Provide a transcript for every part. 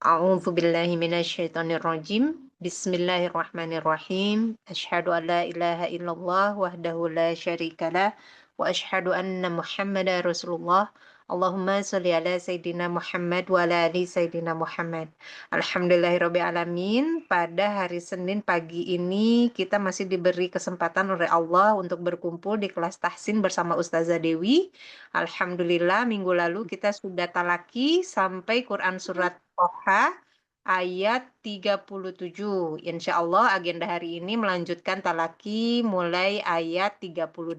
A'udzu billahi minasyaitonir rajim. Bismillahirrahmanirrahim. Asyhadu an la ilaha illallah wahdahu la syarikalah wa asyhadu anna Muhammadar Rasulullah. Allahumma sholli ala sayidina Muhammad wa ala ali sayidina Muhammad. Alhamdulillahirabbil alamin. Pada hari Senin pagi ini kita masih diberi kesempatan oleh Allah untuk berkumpul di kelas tahsin bersama Ustazah Dewi. Alhamdulillah minggu lalu kita sudah talaki sampai Quran surat Toha ayat 37. Insya Allah agenda hari ini melanjutkan talaki mulai ayat 38.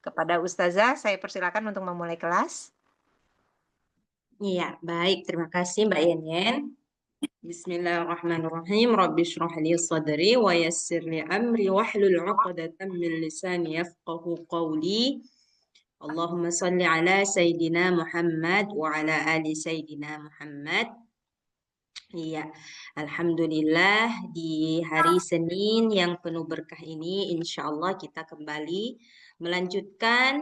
Kepada Ustazah, saya persilakan untuk memulai kelas. Iya, baik. Terima kasih Mbak Yenyen. Bismillahirrahmanirrahim. Rabbi shrah li sadri wa yassir li amri wahlul 'uqdatam min lisani yafqahu qawli. Allahumma shalli ala Sayyidina Muhammad wa ala ali Sayyidina Muhammad. Iya, Alhamdulillah di hari Senin yang penuh berkah ini, insya Allah kita kembali melanjutkan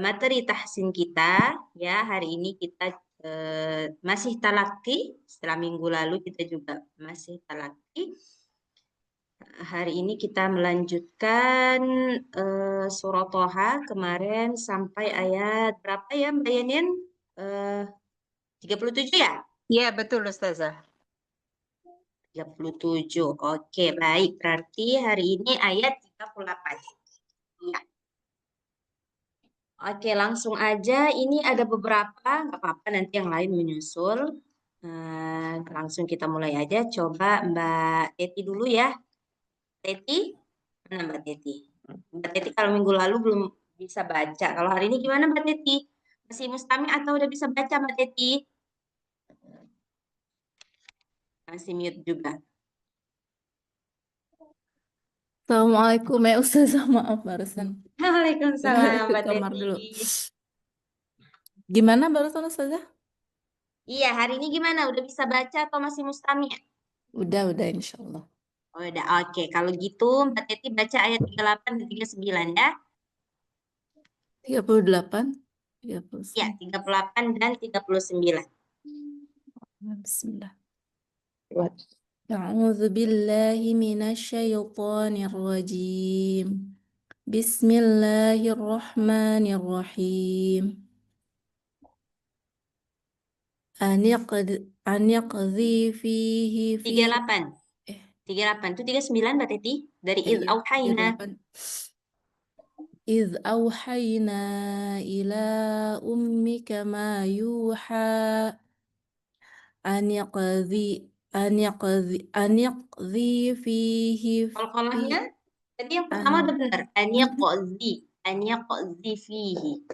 materi tahsin kita. Ya, hari ini kita masih talaki. Setelah minggu lalu kita juga masih talaki. Hari ini kita melanjutkan surah Toha kemarin sampai ayat berapa ya Mbak Yanin? 37 ya? Iya, betul Ustazah. 37. Oke, baik. Berarti hari ini ayat 38. Ya. Oke, langsung aja. Ini ada beberapa, nggak apa-apa nanti yang lain menyusul. Langsung kita mulai aja. Coba Mbak Teti dulu ya. Teti? Mana Mbak Teti? Mbak Teti kalau minggu lalu belum bisa baca. Kalau hari ini gimana Mbak Teti? Masih mustami atau udah bisa baca Mbak Teti? Masih mute juga. Assalamualaikum ya Ustazah, maaf barusan Waalaikumsalam ke Mbak kamar Teti. dulu. Gimana barusan Ustazah? Iya, hari ini gimana? Udah bisa baca atau masih mustami? Udah insya Allah. Oh, udah. Oke, kalau gitu Mbak Teti baca ayat 38 dan 39 ya. 38, Ya, 39. 38 dan 39. Bismillah. A'udzu billahi minasyaitonir rajim. Bismillahirrahmanirrahim. Aniqdhi fihi fi 38. 38 itu 39 Mbak Teti. Dari iz iya, auhayna. 38. إذ أوحينا إلى أمك ما يوحى أن يقضي فيه Qalqalahnya tadi yang pertama أن udah benar. An yaqzi. An yaqzi fihi.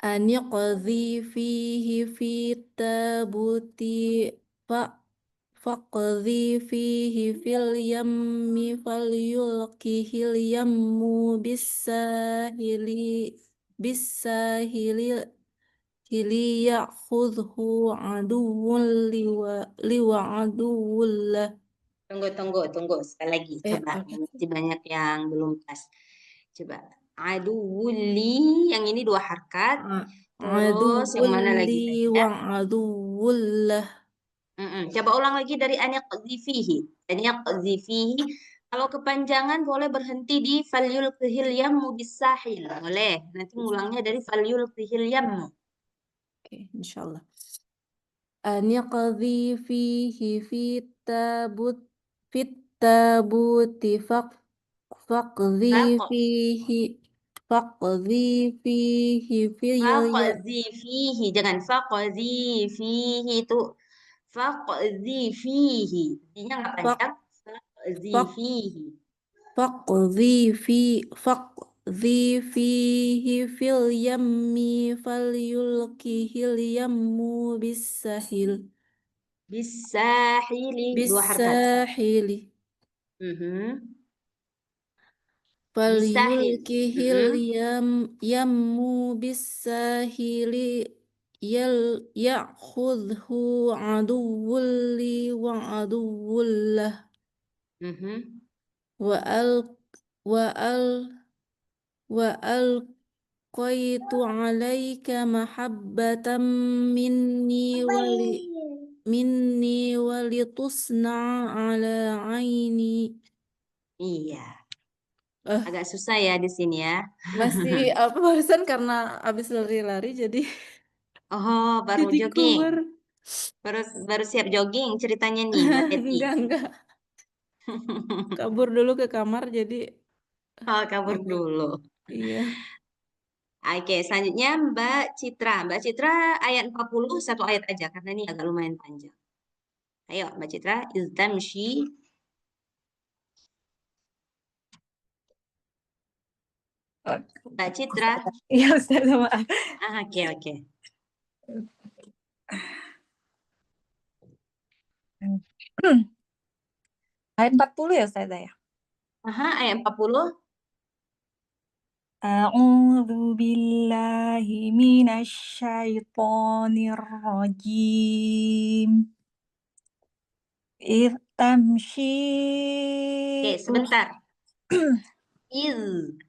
أن يقضي فيه في التابوت فاقضي فيه في اليم فليلقه اليم بالساهل ليأخذه عدو لي وعدو له. Tunggu. Sekali lagi. Coba. Oke. Masih banyak yang belum pas. Coba. Aduwuli. Yang ini 2 harkat. Terus yang mana lagi tadi ya? وعدو له. Coba ulang lagi dari an yaqzi fihi. An yaqzi fihi. Kalau kepanjangan boleh berhenti di falyul kihil yammu bisahil. Boleh. Nanti ngulangnya dari falyul kihil yammu. Oke, insyaallah. أن يقضي فيه في التابوت فاقضي Faq- فيه في Faqzi fihi. Jangan faqzi fihi itu. Faqzi fihi. Artinya nggak panjang. Faqzi فق- fihi. فاقذي فيه في اليم فليلقه اليم بالساحل Bisahili. 2 harkat. Mhm. Bisahil. فليلقه اليم بالساحل يأخذه عدو لي وعدو له Mhm. وأل وأل وألقيت عليك محبة مني minni walitusna ala aini. Iya, Eh, agak susah ya di sini ya. masih apa barusan karena habis lari-lari jadi Oh, baru jadi jogging. keluar. Baru siap jogging ceritanya nih, Mbak Teti. Enggak. Kabur dulu ke kamar jadi Oh, kabur agak dulu. iya. Oke, selanjutnya Mbak Citra. Mbak Citra ayat 40 satu ayat aja karena ini agak lumayan panjang. Ayo, Mbak Citra, iztamshi. Mbak Citra. Iya Ustaz, maaf. Oke, oke. Ayat 40 ya Ustaz ya? Ayat 40. A'udzu billahi minasyaitonir rajim. Idh tamshi Oke, sebentar. Iz.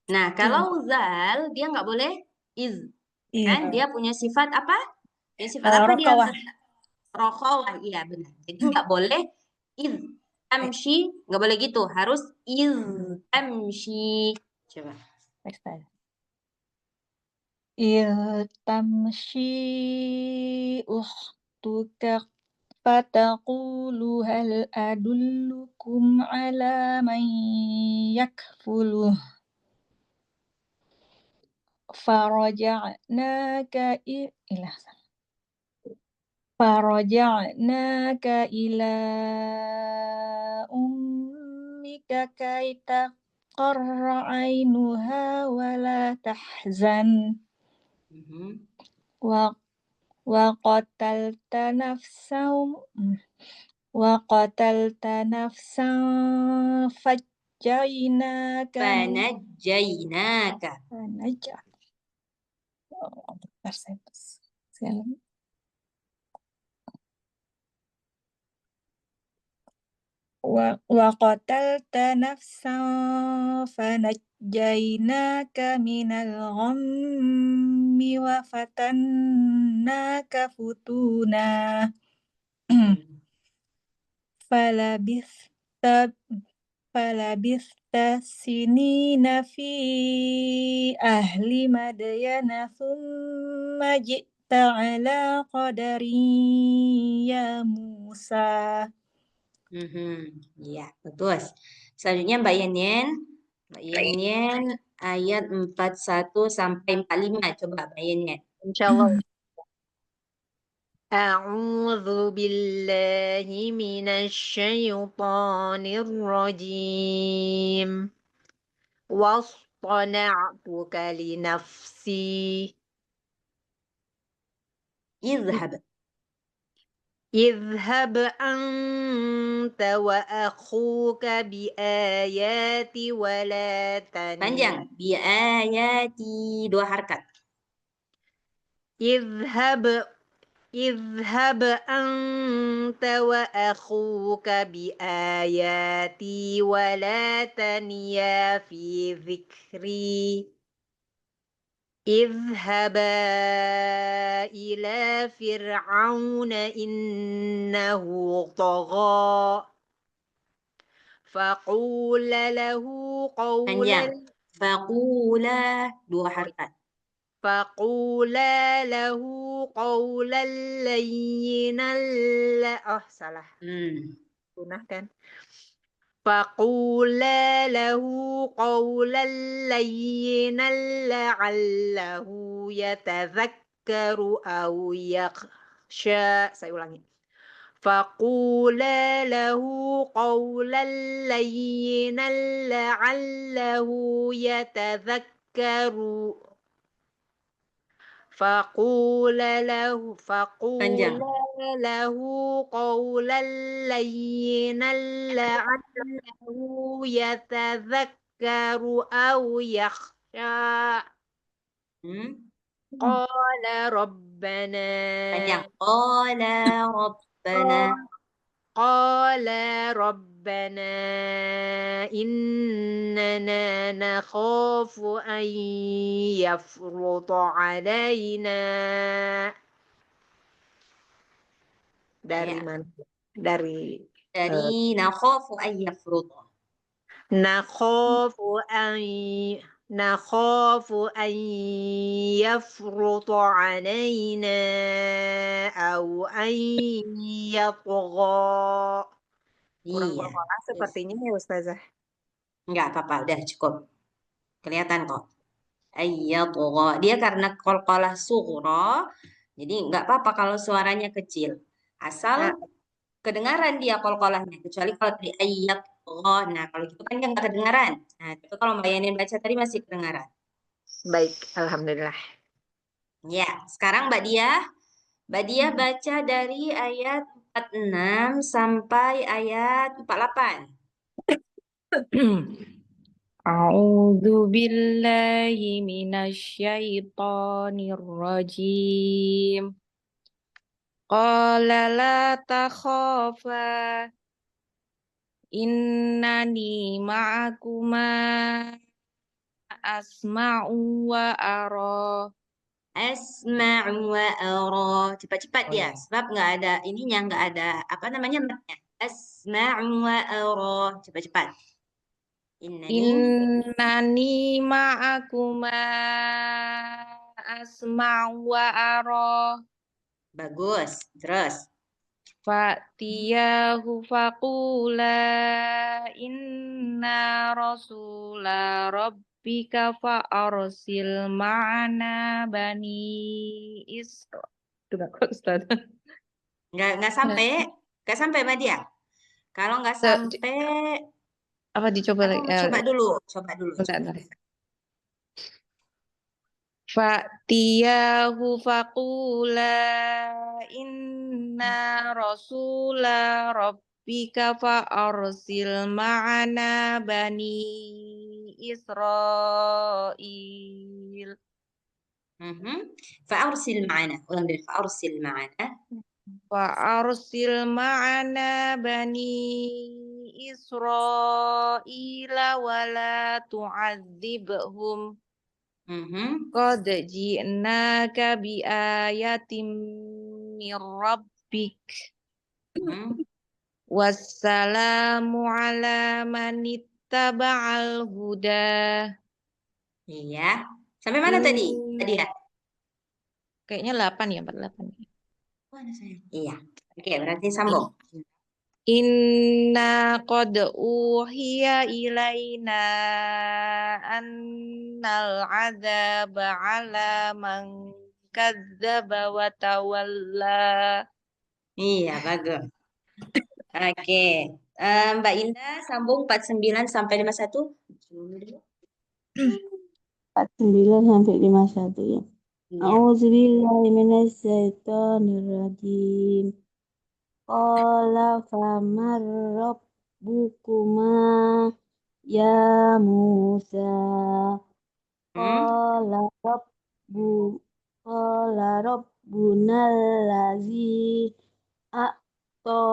Nah, kalau zal dia nggak boleh iz. Kan dia punya sifat apa? Punya sifat apa dia? Rokawah. Rokhawah. Iya, benar. Jadi nggak boleh iz tamshi, nggak boleh gitu. Harus iz tamshi. Coba. Idh tamshi ukhtuka fataqulu hal adullukum ala man yakfuluh faraja'naka ila faraja'naka ila ummika kay taqarra 'ainuha wa la tahzan Mhm. wa qatalta nafsan fajjainaka Fanajjainaka. Naja. Wa qatalta nafsan fanajjainaka minal ghammi wa fatannaka futuna falabithta sinina fi ahli madyana thumma ji'ta ala qadarin ya Musa. Iya, betul. Selanjutnya Mbak Yenyen. Mbak Yenyen ayat 41 sampai 45. Coba Mbak Yenyen. Insyaallah. A'udzu billahi minasyaitonir rajim. Wasṭana'tuka li nafsi. Izhab. اذهب أنت وأخوك بآياتي ولا Panjang. تنيا Biayati. 2 harkat. اذهب أنت وأخوك بآياتي ولا تنيا في ذكري اذهبا إلى فرعون إنه طغى فقول له قولا Panjang. Faqula. 2 harkat. فقولا له قولا لينا salah punah kan فقولا له قولا لينا لعله يتذكر أو يخشى saya ulangi فقولا له قولا لينا لعله يتذكر Panjang. قولا لينا لعله يتذكر أو يخشى قال ربنا Panjang. قال ربنا إننا نخاف أن يفرط علينا Dari Ya. mana? Dari Dari nakhafu an yafruta. nakhafu an nakhafu an yafruta alaina au an yatgha. Kurang Iya. berkolah sepertinya ya Ustazah. Enggak apa-apa, udah cukup. Kelihatan kok. Ayyadgha. Dia karena qalqalah sughra, jadi nggak apa-apa kalau suaranya kecil. Asal Ah, kedengaran dia qalqalahnya. Kecuali kalau tadi ayyadgha. Nah, kalau gitu kan dia nggak kedengaran. Nah, tapi kalau Mbak Yani baca tadi masih kedengaran. baik, alhamdulillah. Ya, sekarang Mbak Diah. Mbak Diah baca dari ayat 46 sampai ayat 48. A'udzu billahi minasyaitonir rajim. Qala la takhafa innani ma'akuma asma'u wa ara. Asma'u wa ara. Cepat-cepat Oh dia, ya. sebab nggak ada ininya, nggak ada apa namanya matnya. Asma'u wa ara. Cepat-cepat. Innani. Innani ma'akuma asma'u wa ara. Bagus. Terus. Fa'tiyahu faqula inna rasula rabbika fa'arsil ma'ana bani Isra. Itu nggak kok Ustaz. Nggak Nah, sampai. Nggak sampai Mbak Dia. Kalau nggak sampai, apa dicoba aku lagi? coba dulu. Coba dulu. Bentar, Coba. bentar. Fa'tiyahu faqula inna rasula rabbika fa'arsil ma'ana bani Israil. Fa'arsil ma'ana. Ulang dari fa'arsil ma'ana. Fa'arsil ma'ana bani Israila wa la tu'adzibhum. Qad ji'naka bi ayatim min rabbik. Wassalamu ala man ittaba'al huda. Iya. Sampai mana tadi? Tadi ya? Kayaknya 8 ya, 48. Mana saya? Iya. Oke, berarti sambung. Inna qad uhiya ilaina annal adzaba ala man kadzdzaba wa tawalla. Iya, bagus. Oke. Mbak Indah sambung 49 sampai 51. 49 sampai 51 ya. Iya. A'udzubillahi minasyaitonirrajim. Qala famar rabbukuma ya Musa. Qala rabbu Qala rabbunal ladzi a'ta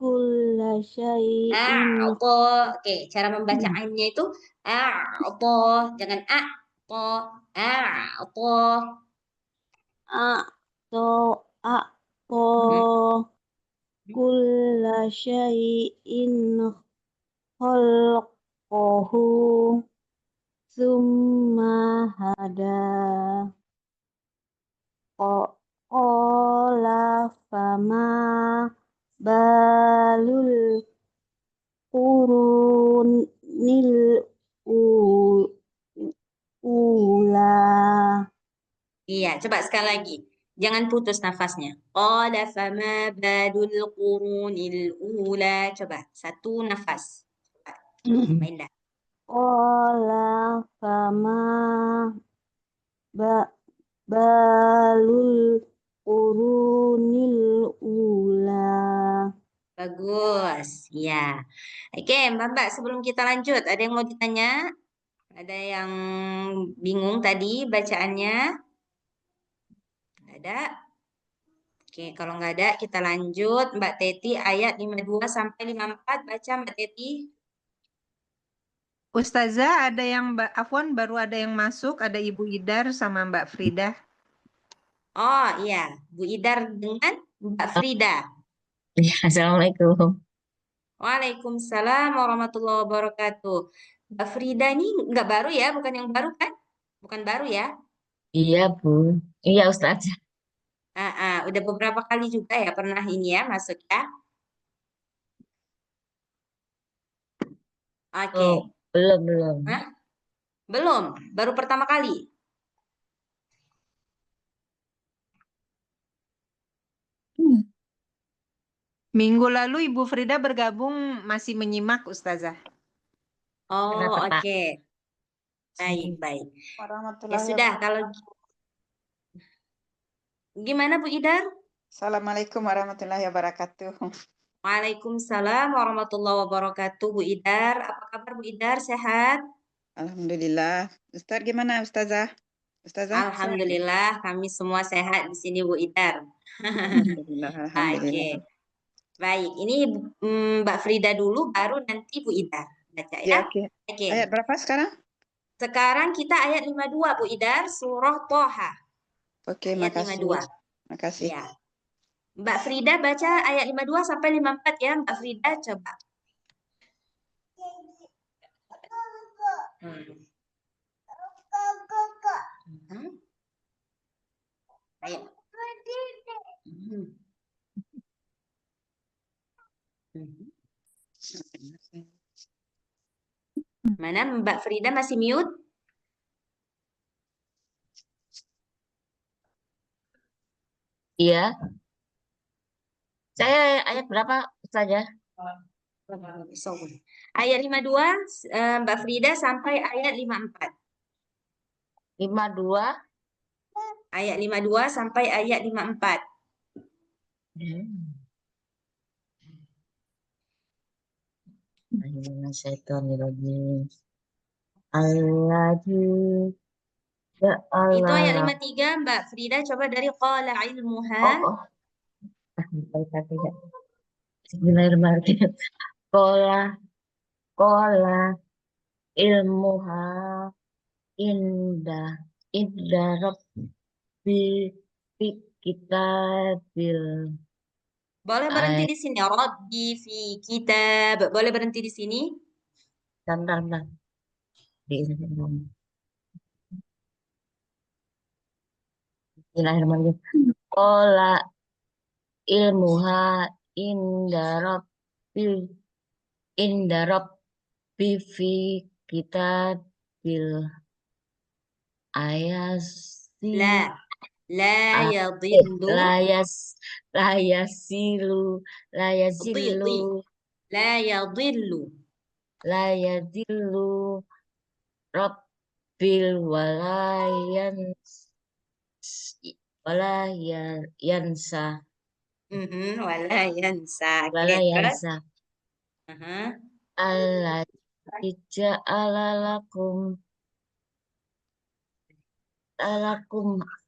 kulla syai'in A'ta. Oke, cara membacaannya itu a'ta, jangan a'ta. A'ta. a'ta a'ta Hmm. kulla syai'in khalqahu summa hada qala fama balul qurunil ula. Iya, coba sekali lagi. Jangan putus nafasnya. Qala fama badul qurunil ula. Coba, satu nafas. Coba, Mbak Indah. Qala fama ba- balul qurunil ula. Bagus. Ya. Oke, Mbak, sebelum kita lanjut, ada yang mau ditanya? Ada yang bingung tadi bacaannya? Nggak ada? Oke, kalau nggak ada, kita lanjut. Mbak Teti, ayat 52 sampai 54. Baca, Mbak Teti. Ustazah ada yang Afwan baru ada yang masuk, ada Ibu Idar sama Mbak Frida. Oh, iya. Bu Idar dengan Mbak Frida. Assalamualaikum. Waalaikumsalam warahmatullahi wabarakatuh. Mbak Frida ini nggak baru ya, bukan yang baru kan? Bukan baru ya? Iya, Bu. Iya, Ustazah. Udah beberapa kali juga ya pernah ini ya masuk ya. Oke. Oh, belum. Hah? Belum, baru pertama kali. Minggu lalu Ibu Frida bergabung masih menyimak Ustazah. Oh, Kenapa, Kak? oke. Baik. Ya Warahmatullahi sudah, kalau gimana Bu Idar? Assalamualaikum warahmatullahi wabarakatuh. Waalaikumsalam warahmatullahi wabarakatuh Bu Idar. Apa kabar Bu Idar? Sehat? Alhamdulillah. Ustaz gimana Ustazah? Ustazah? Alhamdulillah kami semua sehat di sini Bu Idar. Alhamdulillah. Oke. Alhamdulillah. Baik, ini Mbak Frida dulu baru nanti Bu Idar baca Ya, ya. oke. Oke. Ayat berapa sekarang? Sekarang kita ayat 52 Bu Idar, surah Toha. Oke, Ayat makasih. 52. Makasih. Ya. Mbak Frida baca ayat 52 sampai 54 ya. Mbak Frida coba. Ayo. Mana Mbak Frida masih mute? Iya. Saya ayat berapa, Ustazah? Ayat 52 Mbak Frida sampai ayat 54. 52. Ayat 52 sampai ayat 54. Ayyuhasyaithanirrajim. Alladzi Itu ayat ja'ala 53 Mbak Frida coba dari qala ilmuha. Oh. Tidak. Bismillahirrahmanirrahim. Kola ilmuha indah rabbi fi kitabil Boleh berhenti di sini. Rabbi fi kitab. Boleh berhenti di sini? Bentar. Bismillahirrahmanirrahim. Kola ilmuha indah rabbi fi kitabil ayasi La yadillu. layasilu La yadillu. layadilu rabbil walayansa Wala yansa. Oke, terus? walayansa Aha. alladzi ja'ala lakum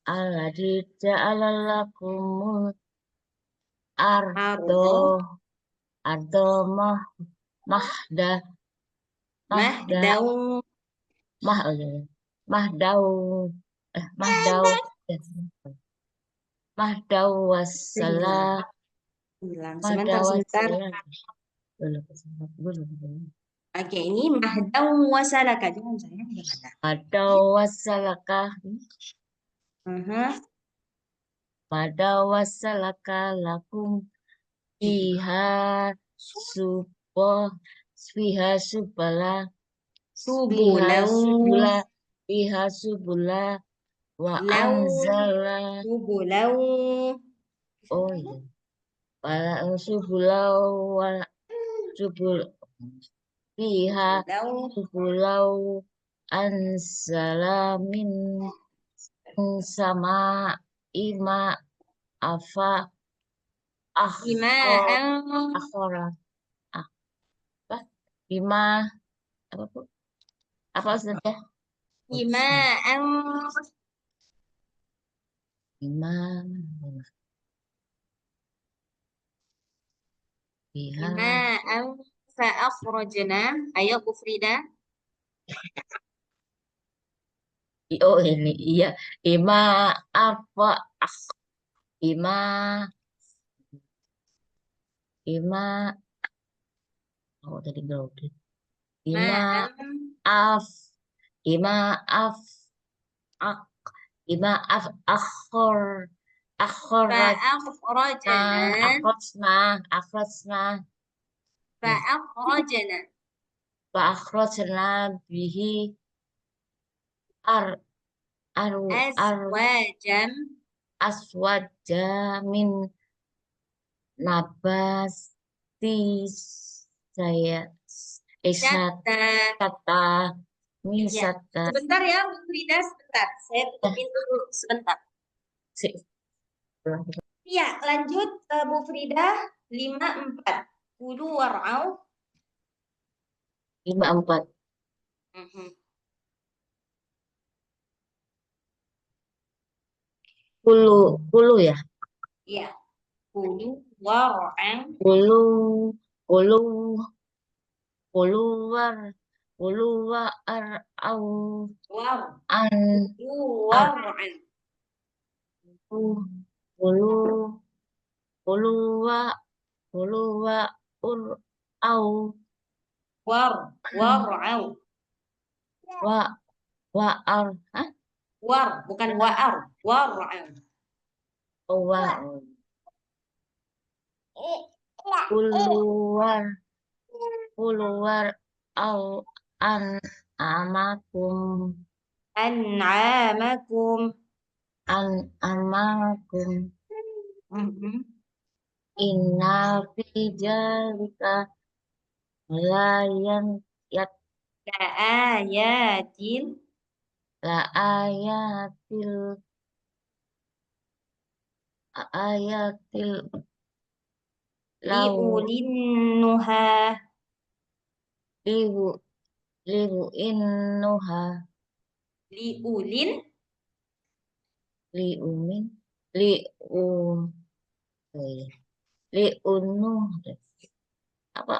alladzi ja'ala lakumul ardo mahda Mahdau. mahdau mahdau wassalam Sebentar. Oke, ini mahdau wasalaka. Jangan sayang, gimana? mahdau wassalaka lakum fiha subula wa anzala Subulau. oh iya wala subula wa subul fiha subulau ansalamin sama ima afa akhora apa ima apa bu apa saja Ima'an. fiha Ima'an fa'akhrajna. Ayo Bu Frida. oh ini iya ima apa ima Bima, oh tadi grogi. Bima Ma'am. af, bima af, ak, bima af, akhor, akhorat, فأخرجنا akhrajna, فأخرجنا akhrajna bihi ar, أزواجا aswaja min nabatis saya isat شتى. kata min Ya, sata sebentar ya Bu Frida, sebentar. Saya tutupin dulu sebentar. si Ya, lanjut Bu Frida 54. Kulu war'au. 54 Mhm. kulu ya Ya, kulu war'au. kulu kulu kuluar kuluar au War. an Kulu war'au. kulu kuluwa kuluwa ur au War. War'au. wa wa ar hah War, bukan wa'ar. War'au. wa kuluar kuluar au an amakum An'amakum. an amakum Mhm. inna fi jalika layan yat Ka'ayatin. la ayatil lau Liulin nuha. libu libu innuha Liulin. liumin lium liunu apa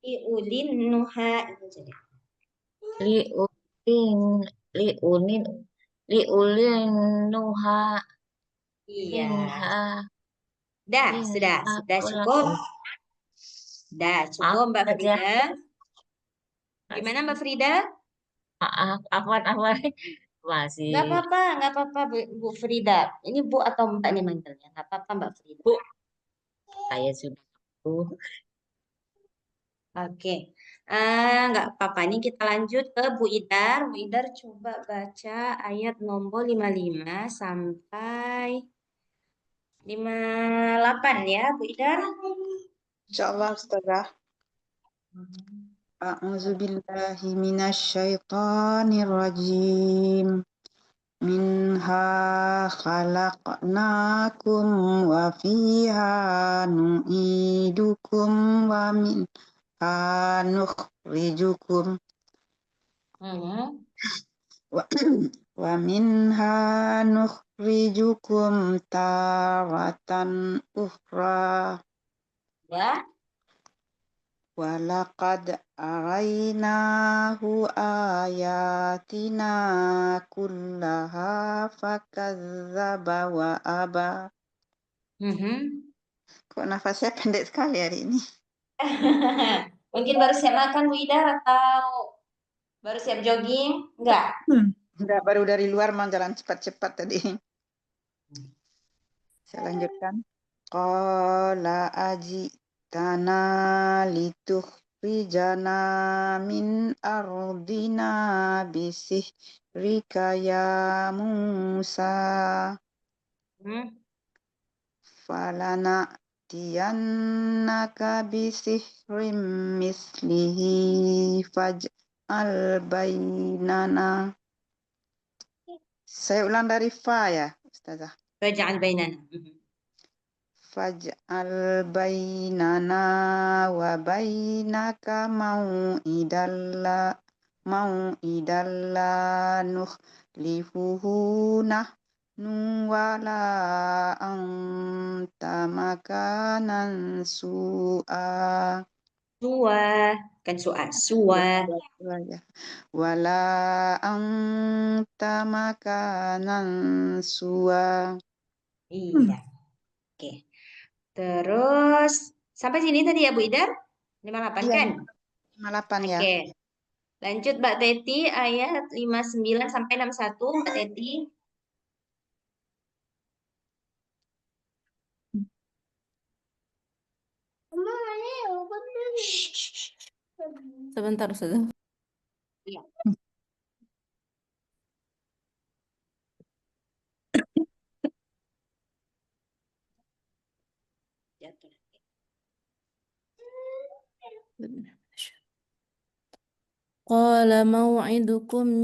Liulin nuha. Itu jadi. liunin liunin liulinuha Iya. inha Dah, sudah cukup. Dah cukup Mbak aja Frida. Gimana Mbak Frida? maaf apa masih Nggak apa-apa Bu Frida. Ini Bu atau Mbak nih manggilnya? Nggak apa-apa Mbak Frida. Bu saya sudah Oke. Nggak apa-apa. Ini kita lanjut ke Bu Idar. Bu Idar coba baca ayat nomor 55 sampai 58 ya Bu Idar. Insyaallah Ustazah. A'udzu billahi minasyaitonir rajim. Minha khalaqnakum wa fiha nu'idukum wa minha nukhrijukum Hmm. wa minha nukhrijukum taratan ukhra. Ya. Walaqad arainahu ayatina kullaha fakazzaba wa aba. Mhm. Kok nafasnya pendek sekali hari ini? Mungkin baru siap makan Bu Idar atau baru siap jogging? Enggak. Enggak, baru dari luar mau jalan cepat-cepat tadi. Saya lanjutkan. Qala ajitana litukhrijana min ardina bisihrika ya Musa. Hmm. Falana'tiyannaka bisihrim mislihi faj'al bainana. Saya ulang dari fa ya, Ustazah. Faj'al bainana. Faj'al bainana wa bainaka mau'idalla nukhlifuhu nahnu wala anta makanan su'a. Suwa, kan su'a. Suwa. Wala anta makanan su'a. Iya. Oke. Terus Sampai sini tadi ya Bu Idar? 58 Iya, kan? 58 ya. Oke. Lanjut Mbak Teti ayat 59 sampai 61 Mbak Teti. Sebentar, Ustazah. Iya. Jatuh. Qala maw'idukum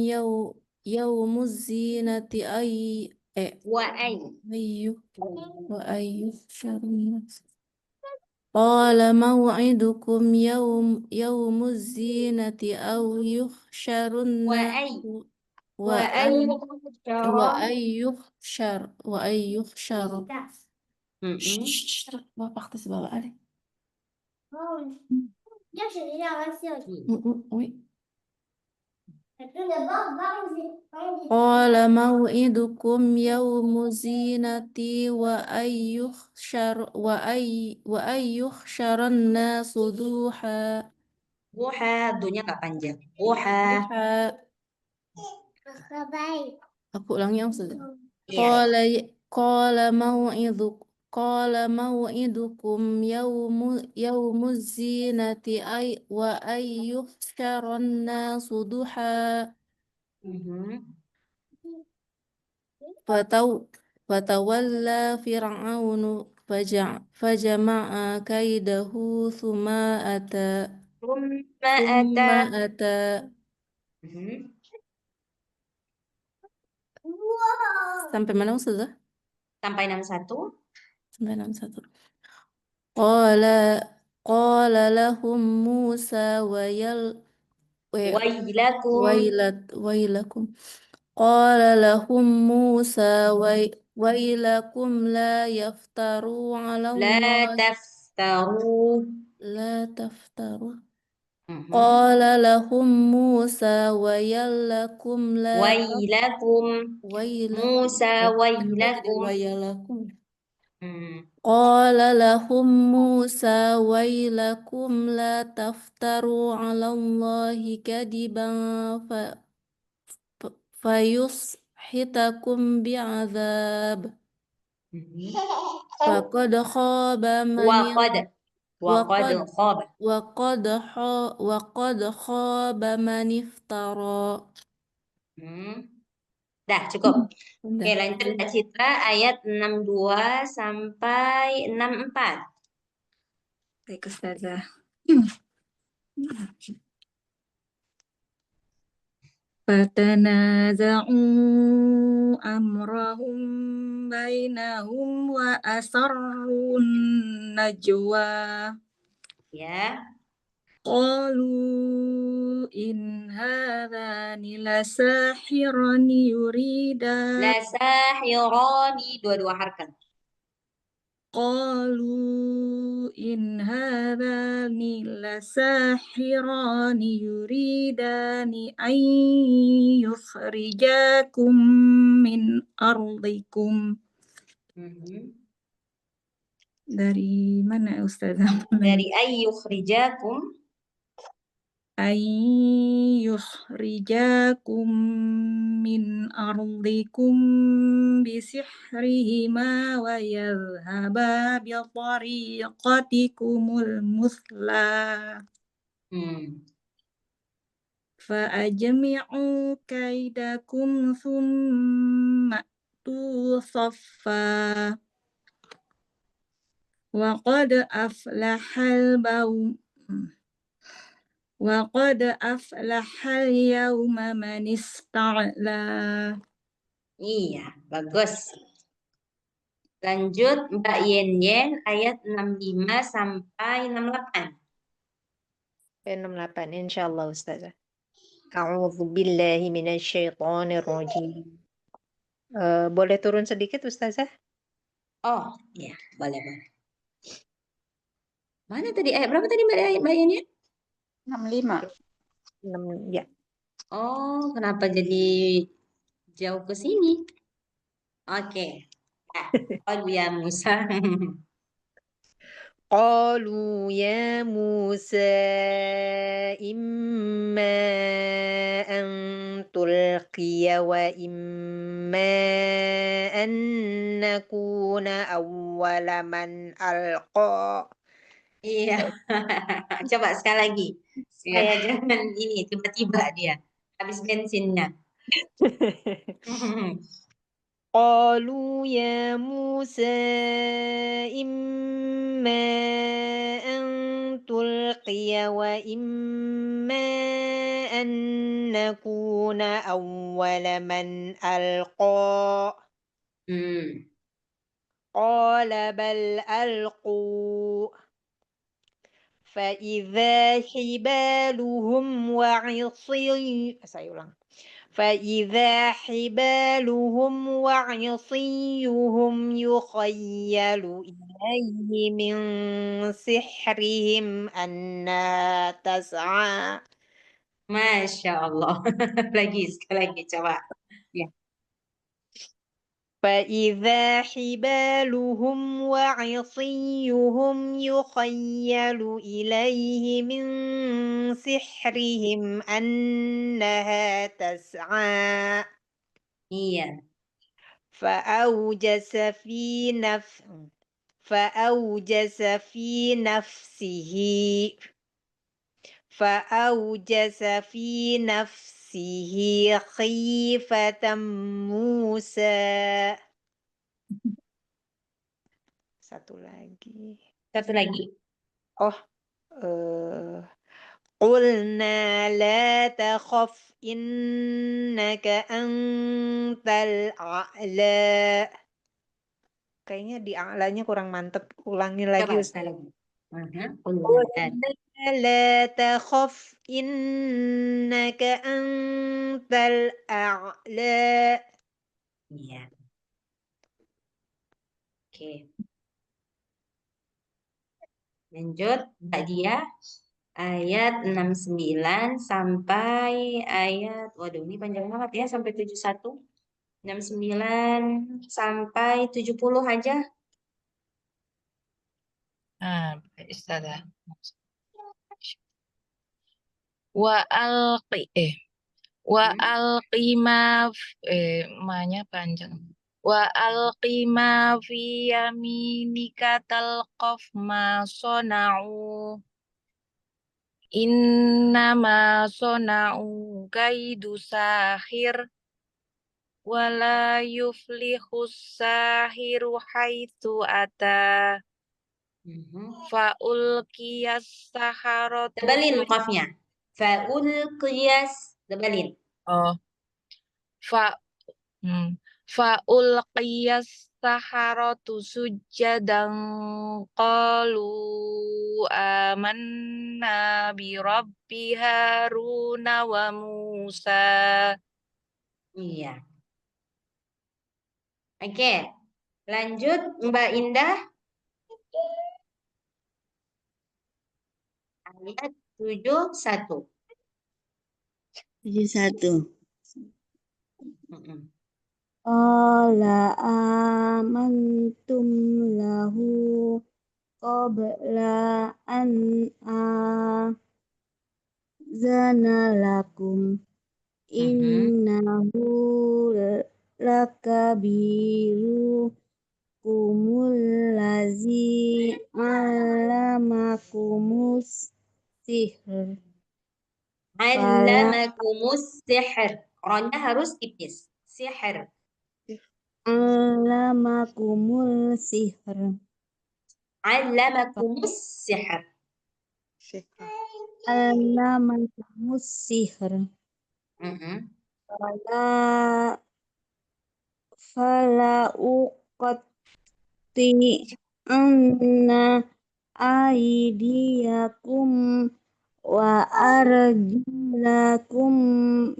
yawmuz zinati Wa ay. ayyu wa ayyu syarrin. Qala maw'idukum yawmuz zinati aw yuhsyarun Wa ay. wa Wa ay. ayyuhsyar. Mm-mm. Bapak tes bawa ali. Ui. Qala maw'idukum yawmu zinati wa ayyuhsyaran nasu duha. Duha, dunya nggak panjang. Duha. Aku ulangi yang sudah. Iya. Qala maw'idukum yawmu zinati wa ayyuhsyaran nasu duha. Fatawalla fir'aunu fajama'a kaidahu thumma ata. Sampai mana Ustazah? Sampai 61. Sampai 61. Qala lahum Musa wailakum. Qala lahum Musa wailakum la yaftaru ala Allah. La taftaru. Qala lahum Musa wailakum la Wailakum. Musa wailakum. wailakum. Qala lahum Musa wailakum la taftaru ala Allahi kadiban fayushitakum bi'adzab. Faqad khaba man waqad khaba man iftara. Dah cukup. Oke, lanjut Mbak Citra ayat 62 sampai 64. Baik, Ustazah. Fatanaza'u amrahum bainahum wa asarrun najwa. Ya. Qalu in hadhani lasahirani yuridan. Lasahirani, dua-dua harkat. Qalu in hadhani lasahirani yuridani an yukhrijakum min ardikum. Dari mana Ustazah? Dari ayyukhrijakum. Yukhrijakum min ardikum bisihrihima wa yadhhaba bi tariqatikumul muthla. Fa ajmi'u kaidakum thumma tu saffa. Wa qad aflahal yawma man ista'la. Iya, bagus. Lanjut Mbak Yen ayat 65 sampai 68. 68 insyaallah Ustazah. A'udzu billahi minasyaitonir rajim. Boleh turun sedikit Ustazah? Oh, ya, boleh. Mana tadi ayat berapa tadi Mbak Yen? 65. 6 ya. Oh, kenapa jadi jauh ke sini? Oke. Ya Musa. قالوا يا موسى إما أن تلقي وإما أن نكون أول من ألقى. Iya. Coba sekali lagi. Supaya jangan ini tiba-tiba dia habis bensinnya. قالوا يا موسى إما أن تلقي وإما أن نكون أول من ألقى. قال بل ألقوا فإذا حبالهم فإذا حبالهم وعصيهم يخيل إليه من سحرهم أنها تسعى. Masya Allah. Sekali lagi coba. فإذا حبالهم وعصيهم يخيل إليه من سحرهم أنها تسعى. Iya. فأوجس في نفسه خيفة موسى. Satu lagi. Oh, قلنا لا تخف إنك أنت الأعلى. Kayaknya di a'lanya kurang mantep. Ulangi lagi, Coba Ustaz. sekali lagi. قلنا لا تخف إنك أنت الأعلى. Iya. Oke. Lanjut, Mbak Dia. Ayat 69 sampai ayat, waduh ini panjang banget ya, sampai 71. 69 sampai 70 aja. Istilah. Wa alqi ma-nya panjang. Wa alqi ma fi yaminika talqaf ma sona'u. Innama sona'u kaidu sahir. Wala yuflihus sahiru haitsu ata. Fa'ulqiyas saharatu Tebalin qafnya. Tebalin. Oh, fa'ulqiyas saharatu sujjadan qalu amanna bi rabbi Haruna wa Musa. Iya. Oke. Lanjut Mbak Indah. Ayat 71. 71. Qala amantum lahu qabla an azana lakum innahu lakabirukumul lazi alamakumus sihr. Allamakumus sihr. Orangnya harus tipis. Sihr. Alamakumul sihr. Allamakumus sihr. Alamakumus sihr. Fala uqatti anna aidiyakum wa arjulakum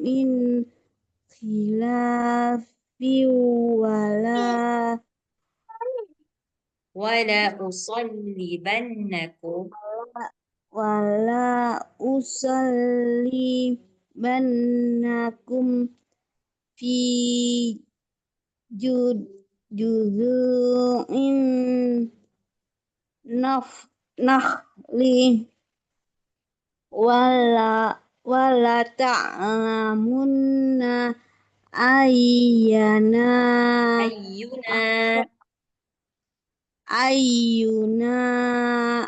min khilafi Wala usallibannakum wala usallibannakum fi juzu'in nakhli wala ta'lamunna ayyana ayyuna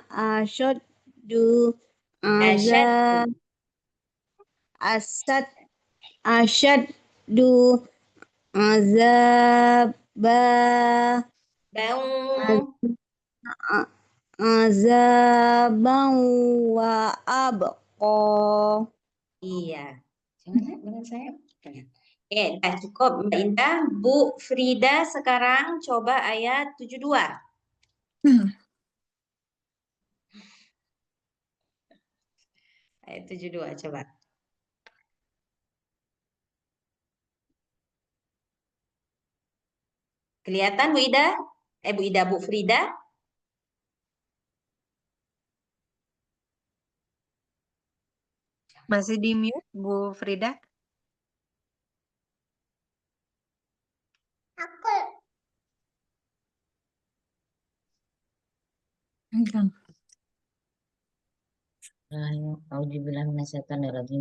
asyaddu azab asad asyaddu azaba azaban wa abqa. Iya. Jangan dengan saya. Oke, dah cukup Mbak Indah. Bu Frida sekarang coba ayat 72. Ayat 72 coba. Kelihatan Bu Ida? Bu Frida? Masih di mute, Bu Frida?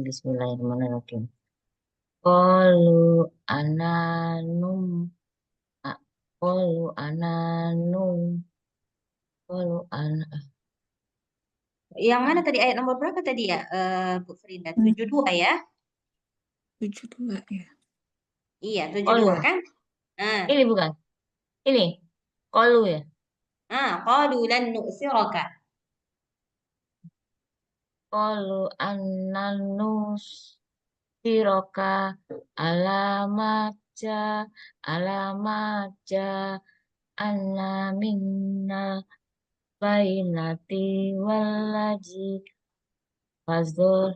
Bismillahirrahmanirrahim. Qalu ananum qalu ananum qalu ana Yang mana tadi ayat nomor berapa tadi ya, Bu Frida? 72 ya? 72 ya. Iya, 72 kan? Ini bukan. Ini qalu ya. Qalu lan nu'siraka. Qalu annanus siroka alamaja anna minna bainati walaji fazorona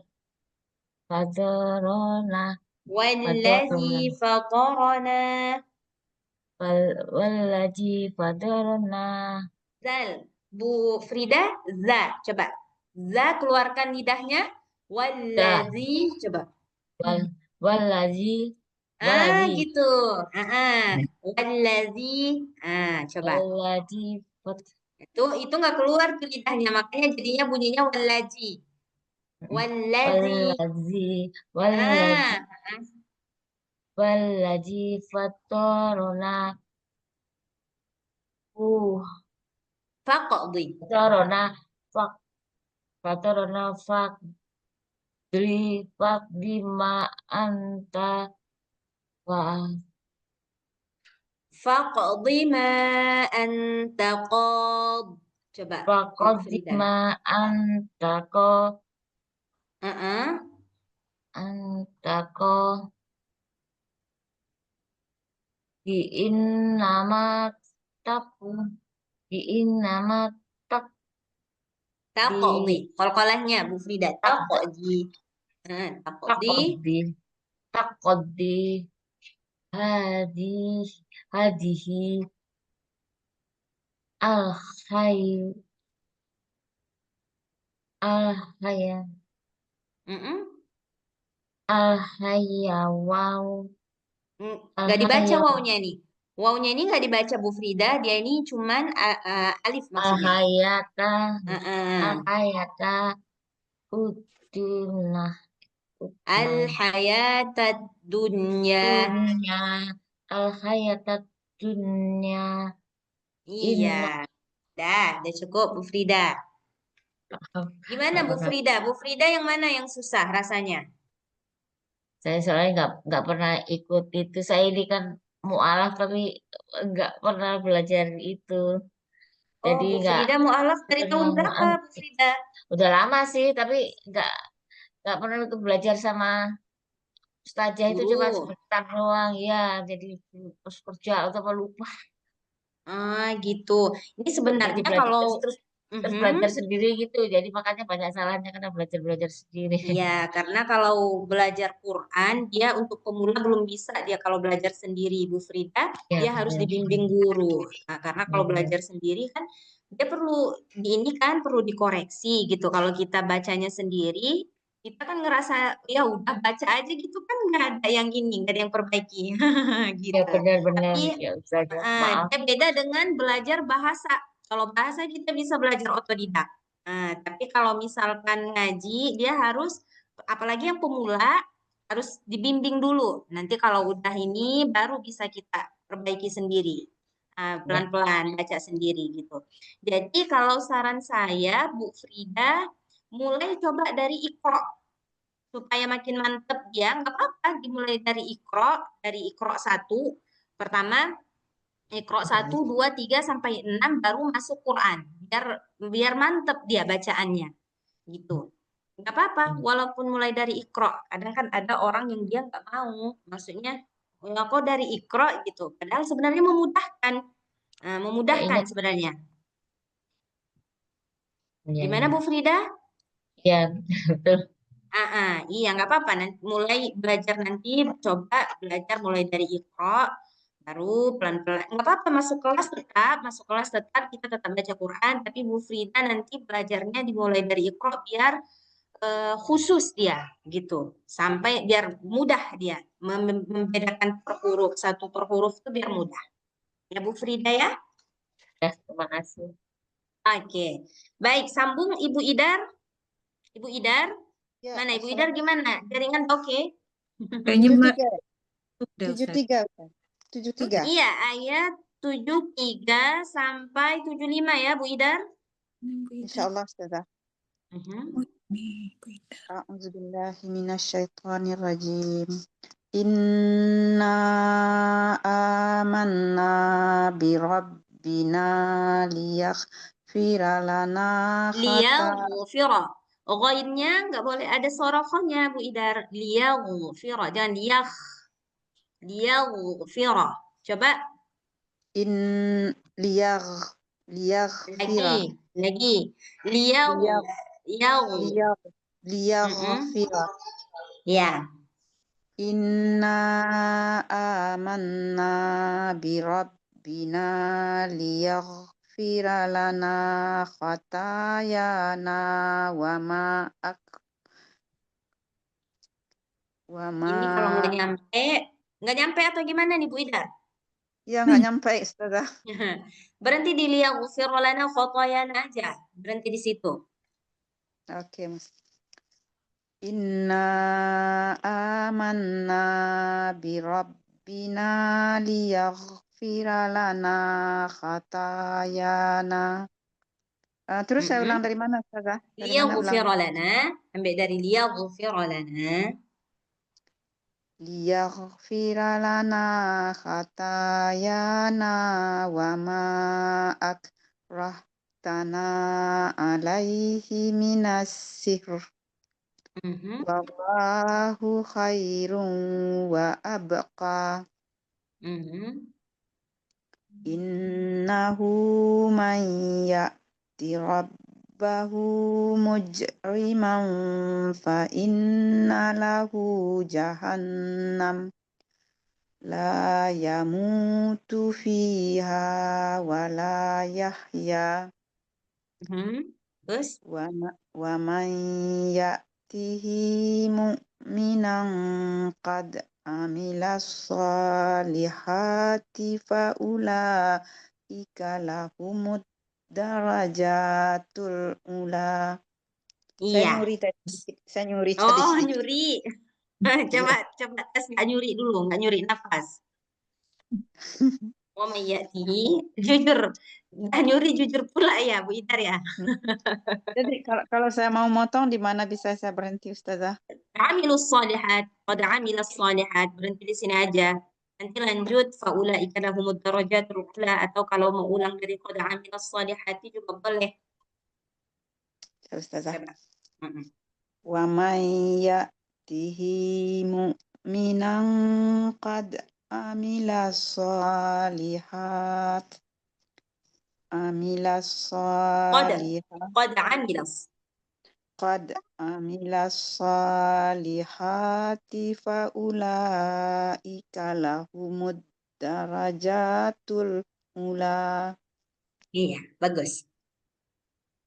Wallazi fatarana. walaji fadorona. Zal. Bu Frida, za. Coba. Za keluarkan lidahnya. Wallazi. Coba. Walaji Gitu. Wallazi. Coba. walaji Itu nggak keluar tuh lidahnya, makanya jadinya bunyinya wallazi. Wallazi. walaji fatorona Faqdi. fatorona faqdi ma anta wa Faqdi ma anta qad. Coba. Bu faqdi Frida. ma antako diin nama tak Taqdi. Qalqalahnya Bu Frida. Taqdi. Taqdi. takodi hadihi al hayawau Nggak dibaca wawunya nih. Wawunya ini nggak dibaca Bu Frida. Dia ini cuman alif maksudnya. al-hayata udunah Al-hayatad dunya. al-hayata dunya. Iya. Udah cukup Bu Frida. Gimana Bu Frida? Bu Frida yang mana yang susah rasanya? Saya soalnya nggak pernah ikut itu. Saya ini kan mu'alaf tapi nggak pernah belajar itu. Jadi Bu Frida mu'alaf dari tahun berapa Bu Frida? Udah lama sih, tapi nggak pernah ikut belajar sama ustazah itu cuma sebentar doang ya. Jadi terus kerja atau apa lupa. Gitu. Ini sebenarnya kalau terus belajar sendiri gitu. Jadi makanya banyak salahnya karena belajar sendiri. Iya, karena kalau belajar Quran dia untuk pemula belum bisa dia kalau belajar sendiri Bu Frida, dia harus dibimbing guru. Nah, karena kalau belajar sendiri kan dia perlu dikoreksi gitu. Kalau kita bacanya sendiri, kita kan ngerasa ya udah baca aja gitu kan nggak ada yang nggak ada yang perbaiki gitu. Ya benar-benar Tapi ya Ustazah, maaf. dia beda dengan belajar bahasa. Kalau bahasa kita bisa belajar otodidak. Nah, tapi kalau misalkan ngaji, dia harus, apalagi yang pemula, harus dibimbing dulu. Nanti kalau udah ini, baru bisa kita perbaiki sendiri. Ya. Pelan-pelan baca sendiri gitu. Jadi kalau saran saya, Bu Frida, mulai coba dari Iqra. Supaya makin mantep dia, nggak apa-apa dimulai dari Iqra 1. Pertama, Iqra 1, 2, 3, sampai 6 baru masuk Quran. Biar mantep dia bacaannya. Gitu. Nggak apa-apa, walaupun mulai dari Iqra. Kadang kan ada orang yang dia nggak mau. Maksudnya, nggak kok dari Iqra gitu. Padahal sebenarnya memudahkan. Ya, Memudahkan ingat. sebenarnya. Ya, Gimana Bu Frida? ya, betul. Iya nggak apa-apa. Mulai belajar nanti, coba belajar mulai dari Iqra, baru pelan-pelan. Nggak apa-apa masuk kelas tetap kita tetap baca Quran. Tapi Bu Frida nanti belajarnya dimulai dari Iqra biar khusus dia gitu, sampai biar mudah dia membedakan per huruf, satu per huruf itu biar mudah. Ya Bu Frida ya. Ya, terima kasih. Oke, baik sambung Ibu Idar. Ibu Idar. Ya, Mana Ibu Idar gimana? Jaringan oke? Kayaknya Mbak 73. udah, Ustaz. 73. Iya, ayat 73 sampai 75 ya Bu Idar. Insyaallah Ustazah. A'udzubillahi minasyaitonirrajim. Inna amanna birabbina liyaghfira lana Liyaghfira. Ghainnya nggak boleh ada sorokohnya Bu Idar. Liyaghfira, jangan liyaghfira. Coba in liyaghfira lagi. Liyagh yagh. liyaghfira. Ya. Inna amanna birabbina liyaghfira lana khatayana wa ma Ini kalau nggak nyampe atau gimana nih Bu Ida? ya nggak nyampe Ustazah. Berhenti di liyaghfira lana khatayana aja. Berhenti di situ. Oke, Mas. Inna amanna birabbina liyaghfira lana khatayana. Terus saya ulang dari mana, Ustazah? Dari mana ulang? Liyaghfira lana, ambil dari liyaghfira lana. Liyaghfira lana khatayana wa ma akrahtana alaihi minas sihr. Wallahu khairun wa abqa. Innahu man ya'ti rabbahu mujriman fa inna lahu jahannam la yamutu fiha wa la yahya. Terus? Wa man ya'tihi mu'minan qad amilas salihati fa ulaika lahumud darajatul ula. Saya Iya. nyuri tadi. Oh, nyuri. Coba tes nggak nyuri dulu, nggak nyuri nafas. Oh, mayati. Jujur. Nggak nyuri jujur pula ya, Bu Itar ya. Jadi kalau saya mau motong di mana bisa saya berhenti, Ustazah? Amilus salihat, qad amilas salihat. Berhenti di sini aja. Nanti lanjut faulaika lahumud darajatul ula, atau kalau mau ulang dari qad amilas salihati juga boleh. Ya, Ustazah. Coba. Wa may ya'tihi mu'minan qad amilas salihat. Qad amilas salihati fa ulaika lahumud darajatul ula. Iya, bagus.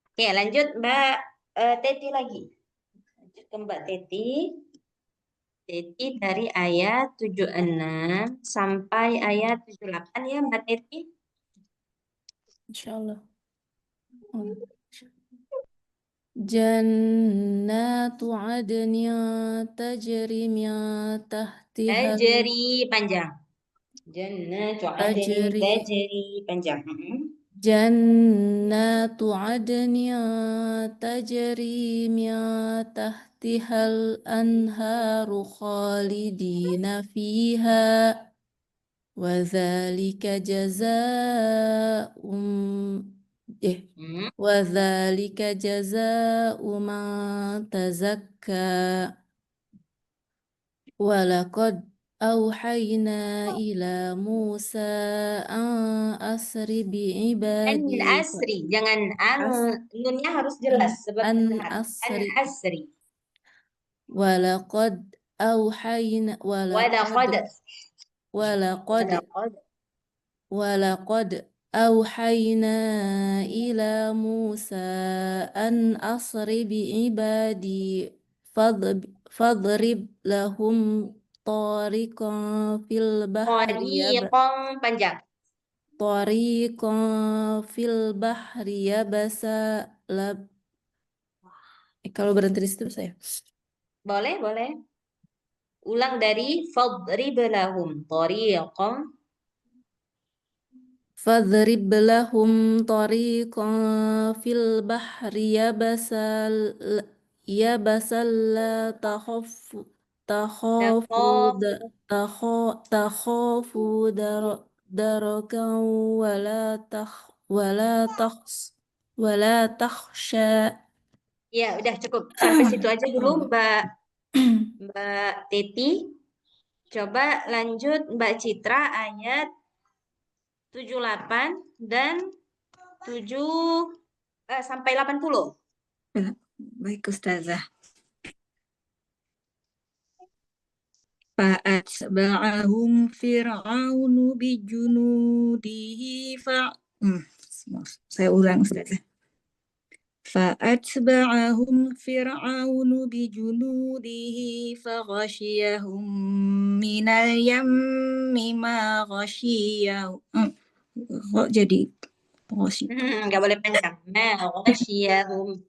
Oke, lanjut Mbak Teti lagi. Lanjut ke Mbak Teti. Teti dari ayat 76 sampai ayat 78 ya Mbak Teti. Insyaallah. جنات عدن تجري من تحتها Tajri panjang. Jannatu adnin تجري tajri panjang. جنات عدن تجري من تحتها الأنهار خالدين فيها وذلك جزاء وذلك جزاء من تزكى ولقد أوحينا إلى موسى أن أسر An بعبادي asri, jangan nunnya harus أن jelas seperti أن an أسر asri. ولقد أوحينا Walaqad ولقد walaqad ولقد أوحينا إلى موسى أن أسر بعبادي فاضرب لهم طريقا في البحر tariqan panjang. طريقا في البحر يبسا kalau berhenti di situ saya. Boleh, boleh. Ulang dari fadrib lahum tariqan فاضرب لهم طريقا في البحر يبسا لا تخافوا دركا ولا تخشى. Ya, udah cukup. Sampai situ aja dulu, Mbak Teti. Coba lanjut Mbak Citra ayat 78 dan 7 sampai 80. Baik Ustazah. فأتبعهم فرعون بجنوده saya ulang Ustazah. فأتبعهم فرعون بجنوده فغشيهم من اليم ما غشيهم. Kok jadi Nggak boleh panjang. Ghasyiyahum.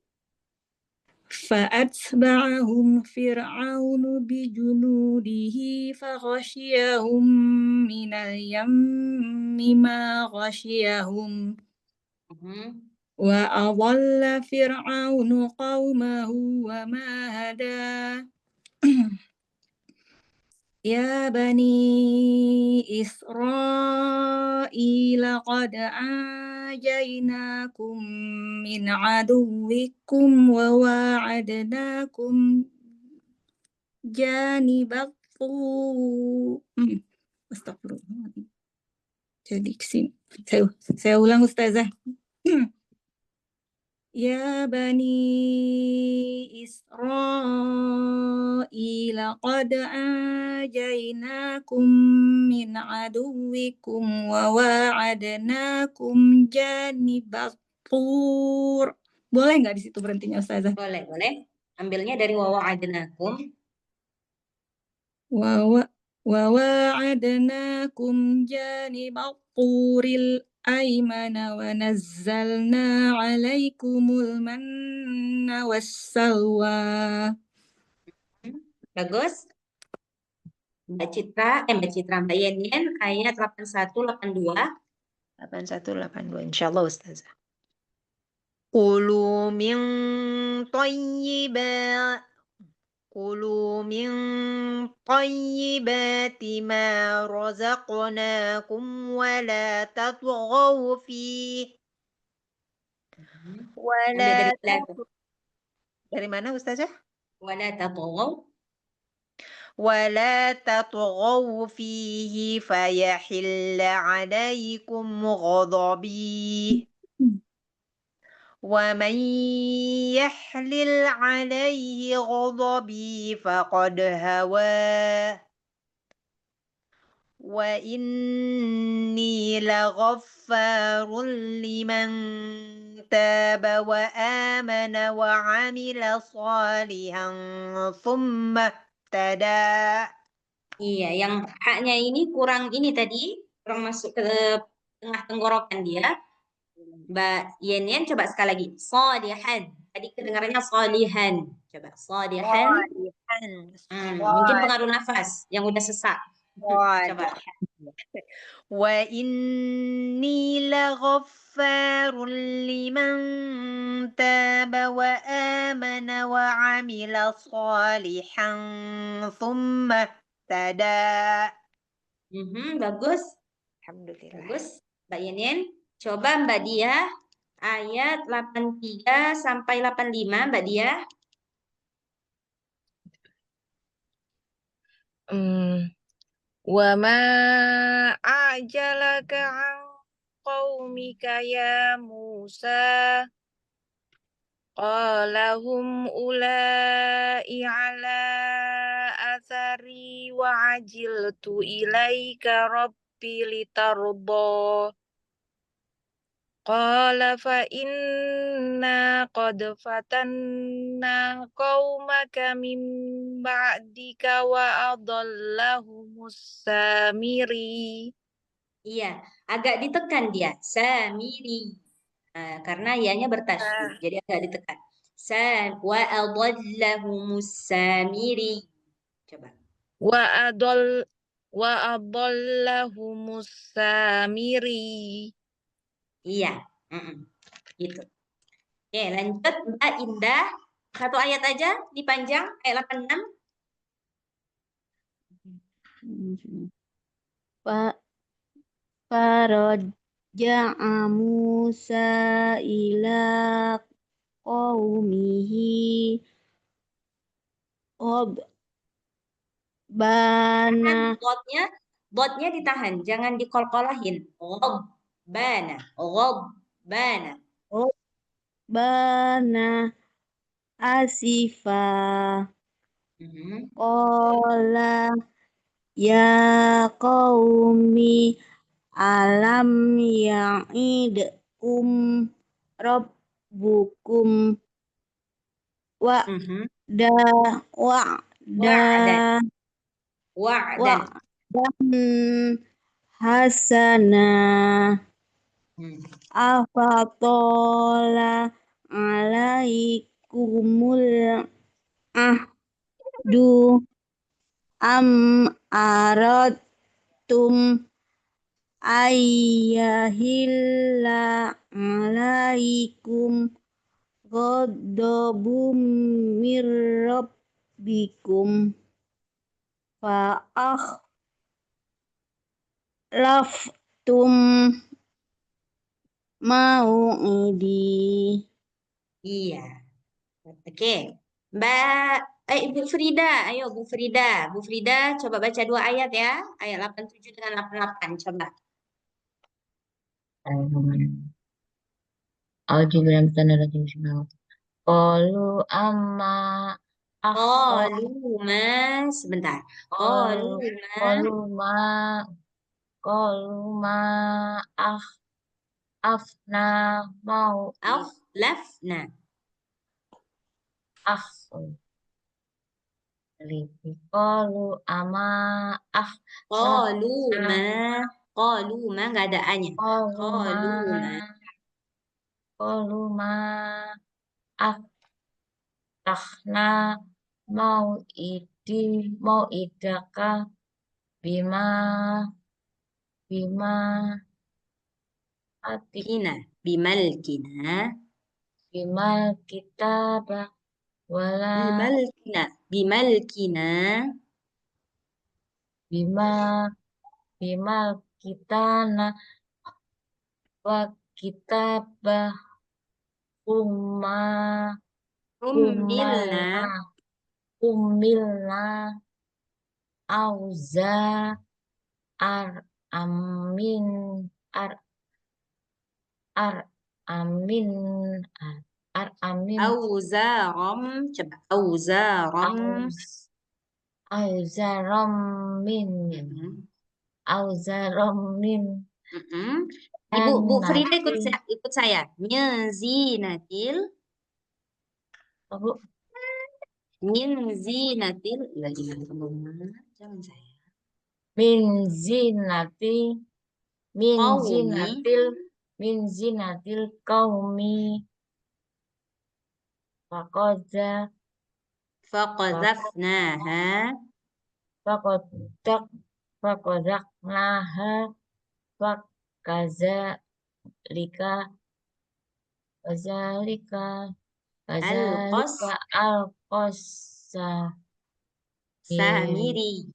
فأتبعهم فرعون بجنوده فغشيهم من اليم ما غشيهم وأضل فرعون قومه وما هدى يا بني إسرائيل قد أنجيناكم من عدوكم وواعدناكم جانب الطور. Astagfirullah. Jadi kesini. Saya ulang Ustazah. يا بني إسرائيل قد أنجيناكم من عدوكم وواعدناكم جانب الطور. Boleh nggak di situ berhentinya Ustazah? Boleh, boleh. Ambilnya dari wawa'adnakum. وواعدناكم جانب الطور الأيمن ونزلنا عليكم المن والسلوى. Bagus. Mbak Mbak Yenien ayat 81-82. 8182 insyaallah Ustazah. Kulu min tayyibati ma razaqnakum wa la tatghaw fi Ambil dari mana Ustazah? wala tatghaw ولا تطغوا فيه فيحل عليكم غضبي ومن يحلل عليه غضبي فقد هوى وإني لغفار لمن تاب وآمن وعمل صالحا ثم اهتدى. Iya, yang haknya ini kurang tadi, kurang masuk ke tengah tenggorokan dia. Mbak Yenien coba sekali lagi. Shadihan. Tadi kedengarannya solihan. Coba solihan. Mungkin pengaruh nafas yang udah sesak. Coba. وإني لغفار لمن تاب وآمن وعمل صالحا ثم اهتدى. Bagus. Alhamdulillah. Bagus. Mbak Yenin. Coba Mbak Dia. Ayat 83 sampai 85 Mbak Dia. وما أعجلك عن قومك يا موسى قال هم أولئك على أثري وعجلت إليك ربي لترضى قال فإنا قد فتنا قومك من بعدك وأضلهم السامري. Iya, agak ditekan dia. Samiri. Karena ianya bertasydid, jadi agak ditekan. Wa adhallahumus samiri. Coba. وأضلهم السامري. Iya. Gitu. Oke, lanjut Mbak Indah. Satu ayat aja dipanjang, ayat 86. Faraja'a Musa ila qaumihi Rabbana Dotnya ditahan, jangan dikol-kolahin. Rabbana. Rabbana asifa qala ya qaumi alam ya'idkum rabbukum wa'dan hasana afatola alaikumul ahdu am aradtum ayyahilla alaikum ghadabum mir rabbikum laftum mau'idi. Iya. Oke. Ibu Frida, ayo Bu Frida. Bu Frida coba baca 2 ayat ya. Ayat 87 dengan 88 coba. Qalu amma Sebentar. Qalu ma afna mau Lafna. Qalu ama Qalu ma enggak ada a-nya. Qalu ma aftahna mau idaka bima Bimalkina. kitaba wala Bimalkina. bima kitana wa kitabah umilna auza amin Auzaram. Coba. Auzaram. auzaram min Bu Frida ikut saya. Min zinatil. Jangan saya. min zinatil qaumi Fakoza. Faqadzafnaha. Fakodak. Fakodak. Naha. Fakaza. Lika. Kazalika. Al-qas Kazalika. Al-Qosa. samiri.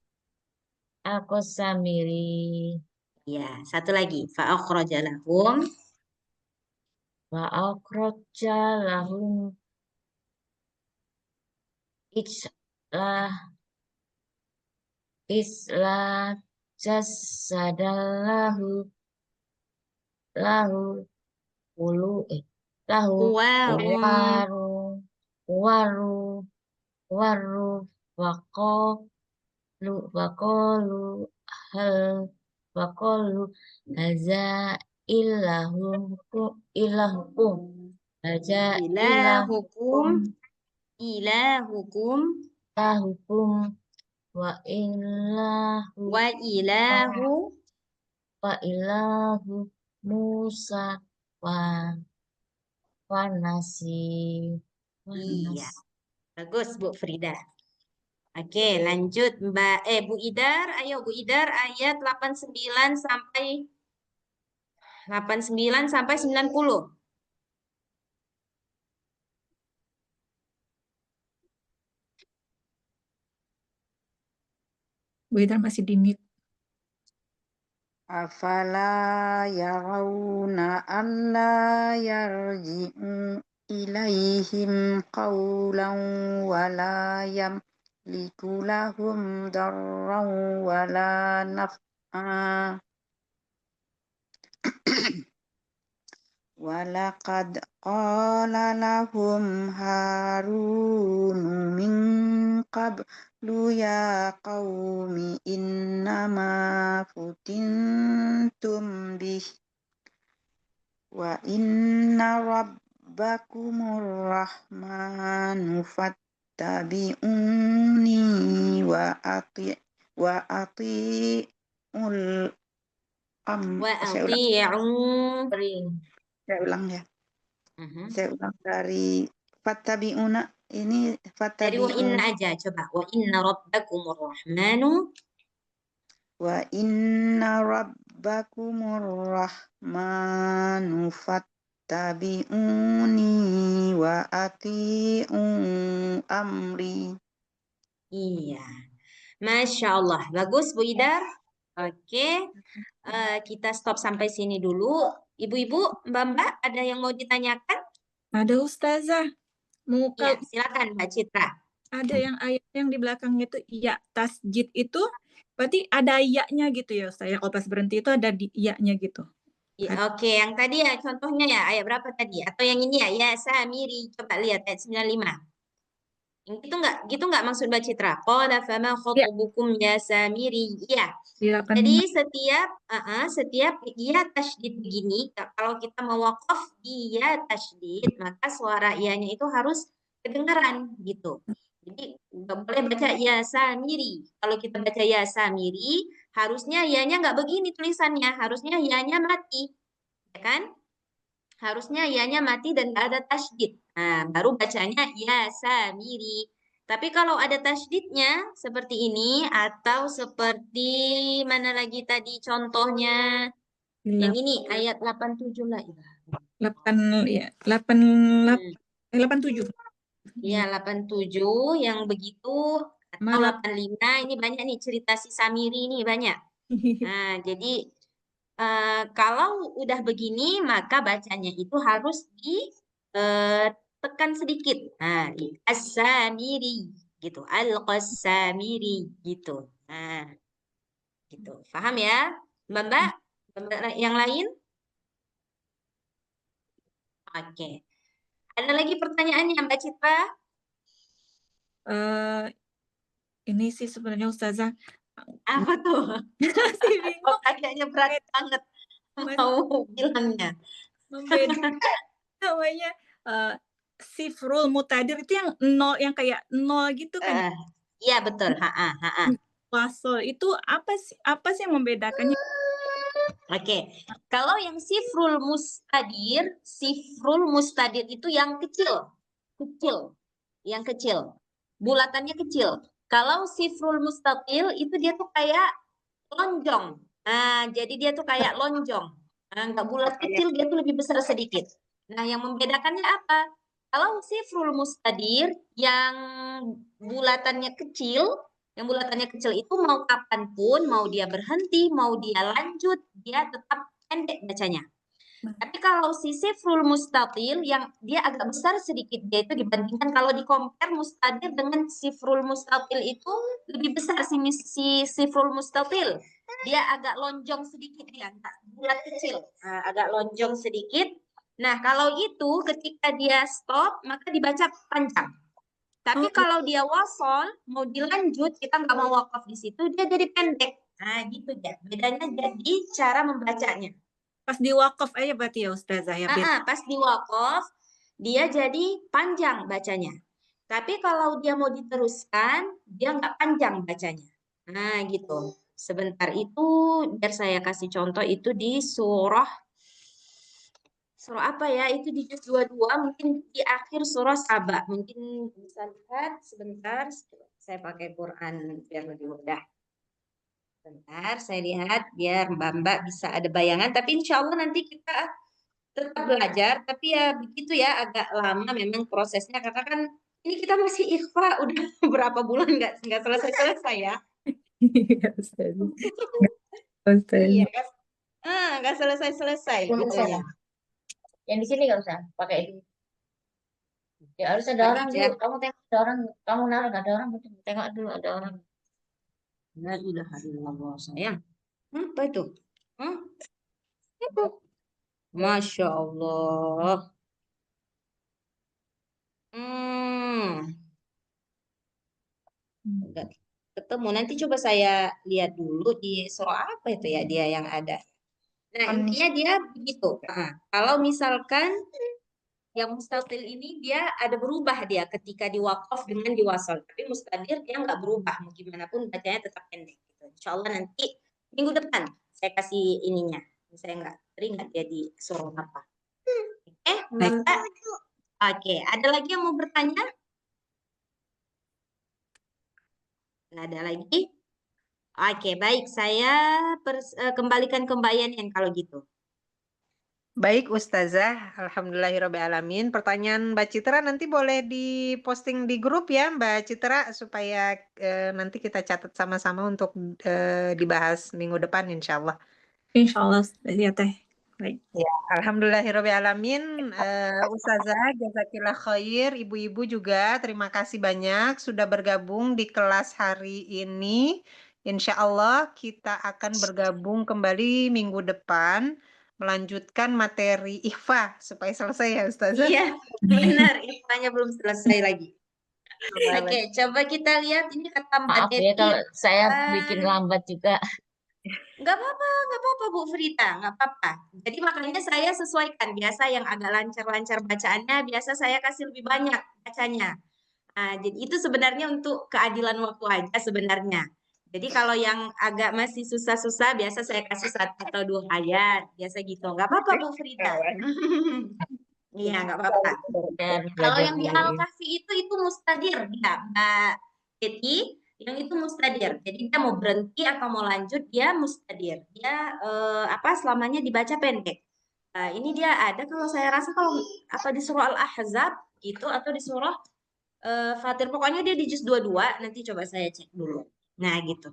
Al-Qosamiri. Ya, satu lagi. Fa'akhraja lahum. Wa akhraja lahum islah jasadallahu lahu ulu lahu Huwarun. waru waru waqalu hal waqalu haza ilahukum haza Ilahukum. ilahukum Ilahukum. ilahukum wa ilahu Wa ilahu. wa ilahu Musa wa nasi Iya. Bagus, Bu Frida. Oke, lanjut Mbak Bu Idar. Ayo Bu Idar ayat 89 sampai 90. Bu Idar masih di mute. Afala yarawna alla yarji'u ilaihim qawlan wala yamliku lahum darran wala naf'a. Walaqad qala lahum Harun min qablu ya qaumi innama futintum bih wa inna rabbakumur rahmanu fattabi'uni wa ati'ul Wa saya ati'u. ulang ya. Mhm. Saya ulang dari fattabi'una ini Dari wa fattabi'un inna aja coba. Wa inna rabbakumur rahmanu. wa inna rabbakumur rahmanu fattabi'uni wa ati'u amri. Iya. Masya Allah. Bagus Bu Idar. Oke. Kita stop sampai sini dulu. Ibu-ibu, Mbak-mbak, ada yang mau ditanyakan? Ada Ustazah. Mau Iya, silakan Mbak Citra. ada yang ayat yang di belakangnya itu ya tasjid itu berarti ada ya-nya gitu ya Ustaz. Ya, kalau pas berhenti itu ada di ya-nya gitu. Iya, oke, yang tadi ya contohnya ya, ayat berapa tadi? Atau yang ini ya Samiri. Coba lihat ayat 95. Yang gitu nggak maksud Mbak Citra? Qala fama khotubukum ya Samiri. Iya. Di Jadi 85. setiap iya tasydid begini, kalau kita mau waqaf iya tasydid, maka suara iyanya itu harus kedengaran gitu. Jadi nggak boleh baca ya Samiri. Kalau kita baca ya Samiri, harusnya iyanya nggak begini tulisannya, harusnya iyanya mati, ya kan? Harusnya iyanya mati dan nggak ada tasydid. Nah, baru bacanya ya Samiri. Tapi kalau ada tasydidnya seperti ini atau seperti mana lagi tadi contohnya? Yang ini ayat 87 lah. 8 ya 87. Iya, 87 yang begitu atau 85 ini banyak nih cerita si Samiri ini banyak. Nah, jadi kalau udah begini maka bacanya itu harus ditekan sedikit. Nah, as-samiri gitu, al-qasamiri gitu. Nah, gitu. Paham ya, Mbak? Mbak yang lain? Oke. Ada lagi pertanyaannya, Mbak Citra? Ini sih sebenarnya Ustazah Apa tuh? masih bingung Oh, kayaknya berat banget mau bilangnya. membedakan namanya sifrul mutadir itu yang nol yang kayak nol gitu kan. Iya betul. Wasol itu apa sih yang membedakannya? Oke. Kalau yang sifrul mustadir itu yang kecil. kecil, yang kecil. Bulatannya kecil. Kalau sifrul mustatil itu dia tuh kayak lonjong. Nah, jadi dia tuh kayak lonjong. Nah, nggak bulat kecil, dia tuh lebih besar sedikit. Nah, yang membedakannya apa? Kalau sifrul mustadir yang bulatannya kecil itu mau kapanpun, mau dia berhenti, mau dia lanjut, dia tetap pendek bacanya. Tapi kalau si sifrul mustatil yang dia agak besar sedikit, dia itu dibandingkan kalau di compare mustadir dengan sifrul mustatil itu lebih besar si sifrul mustatil. Dia agak lonjong sedikit, dia enggak bulat kecil. Nah, agak lonjong sedikit. Nah, kalau itu ketika dia stop, maka dibaca panjang. Tapi kalau dia wasol, mau dilanjut, kita nggak mau wakaf di situ, dia jadi pendek. Nah, gitu ya. Bedanya jadi cara membacanya. Pas di wakaf aja berarti ya Ustazah ya. Pas di wakaf, dia jadi panjang bacanya. Tapi kalau dia mau diteruskan, dia nggak panjang bacanya. Nah, gitu. Sebentar itu, biar saya kasih contoh itu di surah apa ya? Itu di juz 22, mungkin di akhir surah Saba. Mungkin bisa lihat sebentar. Saya pakai Quran biar lebih mudah. Sebentar, saya lihat biar Mbak-mbak bisa ada bayangan. Tapi insya Allah nanti kita tetap belajar, tapi ya begitu ya, agak lama memang prosesnya karena kan ini kita masih ikhfa udah berapa bulan nggak selesai ya. Iya Ustazah. Iya kan? Nggak selesai gitu ya. Yang di sini nggak usah pakai itu. Ya harus ada orang dulu. Kamu tengok ada orang, kamu naruh nggak ada orang, tengok dulu ada orang. La ilaha illallah sayang. Apa itu? Apa? Masya Allah. Nggak ketemu. Nanti coba saya lihat dulu di surah apa itu ya dia yang ada. Nah, intinya dia begitu. Kalau misalkan yang mustatil ini dia ada berubah dia ketika diwakaf dengan diwasal. Tapi mustadir dia nggak berubah. Mau gimana pun bacanya tetap pendek. Gitu. Insya Allah nanti minggu depan saya kasih ininya. Saya nggak teringat dia di surah apa. Mbak. Oke, ada lagi yang mau bertanya? Nggak ada lagi? Oke, baik. Saya kembalikan ke Mbak Yan kalau gitu. Baik Ustazah, alhamdulillahirrabbilalamin. Pertanyaan Mbak Citra nanti boleh diposting di grup ya Mbak Citra supaya nanti kita catat sama-sama untuk dibahas minggu depan insya Allah. Insya Allah ya Teh. Baik. Ya, alhamdulillahirrabbilalamin. Ustazah, jazakillah khair. Ibu-ibu juga terima kasih banyak sudah bergabung di kelas hari ini. Insya Allah kita akan bergabung kembali minggu depan melanjutkan materi ikhfa supaya selesai ya Ustazah. Iya, benar. Ikhfanya belum selesai lagi. Oke, coba kita lihat ini kata Mbak Maaf ya kalau saya bikin lambat juga. Nggak apa-apa Bu Frida, nggak apa-apa. Jadi makanya saya sesuaikan. Biasa yang agak lancar-lancar bacaannya, biasa saya kasih lebih banyak bacanya. Nah, jadi itu sebenarnya untuk keadilan waktu aja sebenarnya. Jadi kalau yang agak masih susah-susah, biasa saya kasih 1 atau 2 ayat. Biasa gitu. Nggak apa-apa Bu Frida. Iya, nggak apa-apa. Kalau yang di Al-Kahfi itu mustadir dia, Mbak Betty. Yang itu mustadir. Jadi dia mau berhenti atau mau lanjut, dia mustadir. Dia selamanya dibaca pendek. Ini dia ada kalau saya rasa kalau atau di surah Al-Ahzab itu atau di surah Fatir. Pokoknya dia di juz 22. Nanti coba saya cek dulu. Nah gitu.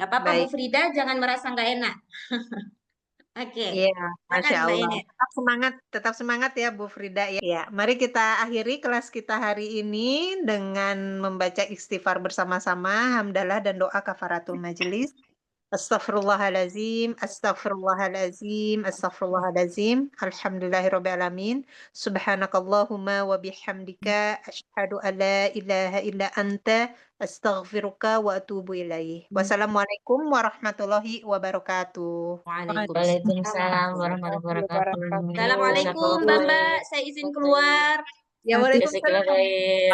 Gak apa-apa Bu Frida, jangan merasa nggak enak. Oke. Iya, Masya Mbak Allah. Enet. Tetap semangat ya Bu Frida ya. Ya, mari kita akhiri kelas kita hari ini dengan membaca istighfar bersama-sama, hamdalah dan doa kafaratul majelis. Astaghfirullahalazim, astaghfirullahalazim, astaghfirullahalazim. Alhamdulillahirrabbilalamin. Subhanakallahumma wa bihamdika asyhadu an la ilaha illa anta astaghfiruka wa atubu ilaih. Wassalamualaikum warahmatullahi wabarakatuh. Waalaikumsalam warahmatullahi wabarakatuh. Assalamualaikum Mbak. Saya izin keluar. Ya, waalaikumsalam. Jazakallah khair.